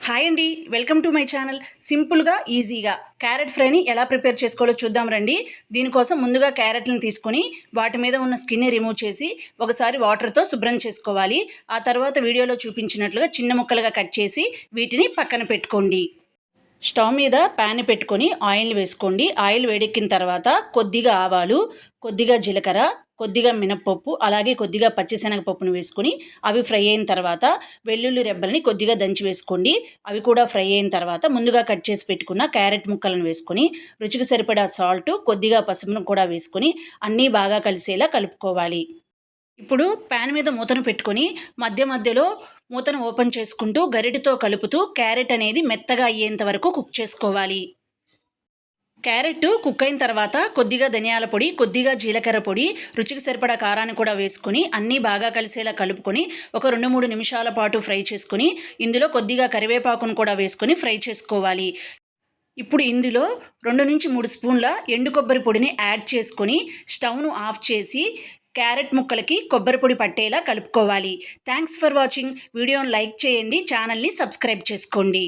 Hi అండి, welcome to my channel. సింపుల్గా ఈజీగా క్యారెట్ ఫ్రైని ఎలా ప్రిపేర్ చేసుకోవాలో చూద్దాం రండి. దీనికోసం ముందుగా క్యారెట్లను తీసుకొని వాటి మీద ఉన్న స్కిన్ని రిమూవ్ చేసి ఒకసారి వాటర్తో శుభ్రం చేసుకోవాలి. ఆ తర్వాత వీడియోలో చూపించినట్లుగా చిన్న ముక్కలుగా కట్ చేసి వీటిని పక్కన పెట్టుకోండి. స్టవ్ మీద ప్యాన్ పెట్టుకొని ఆయిల్ వేసుకోండి. ఆయిల్ వేడెక్కిన తర్వాత కొద్దిగా ఆవాలు, కొద్దిగా జీలకర్ర, కొద్దిగా మినప్పప్పు, అలాగే కొద్దిగా పచ్చిశనగపప్పును వేసుకొని అవి ఫ్రై అయిన తర్వాత వెల్లుల్లి రెబ్బల్ని కొద్దిగా దంచి వేసుకోండి. అవి కూడా ఫ్రై అయిన తర్వాత ముందుగా కట్ చేసి పెట్టుకున్న క్యారెట్ ముక్కలను వేసుకొని రుచికి సరిపడా సాల్ట్, కొద్దిగా పసుపును కూడా వేసుకొని అన్నీ బాగా కలిసేలా కలుపుకోవాలి. ఇప్పుడు ప్యాన్ మీద మూతను పెట్టుకొని మధ్య మధ్యలో మూతను ఓపెన్ చేసుకుంటూ గరిటెతో కలుపుతూ క్యారెట్ అనేది మెత్తగా అయ్యేంత వరకు కుక్ చేసుకోవాలి. క్యారెట్ కుక్ అయిన తర్వాత కొద్దిగా ధనియాల పొడి, కొద్దిగా జీలకర్ర పొడి, రుచికి సరిపడా కారాన్ని కూడా వేసుకొని అన్నీ బాగా కలిసేలా కలుపుకొని ఒక 2-3 నిమిషాల పాటు ఫ్రై చేసుకొని ఇందులో కొద్దిగా కరివేపాకును కూడా వేసుకొని ఫ్రై చేసుకోవాలి. ఇప్పుడు ఇందులో 2-3 స్పూన్ల ఎండు కొబ్బరి పొడిని యాడ్ చేసుకొని స్టవ్ను ఆఫ్ చేసి క్యారెట్ ముక్కలకి కొబ్బరి పొడి పట్టేలా కలుపుకోవాలి. Thanks for watching. వీడియోని లైక్ చేయండి, ఛానల్ని సబ్స్క్రైబ్ చేసుకోండి.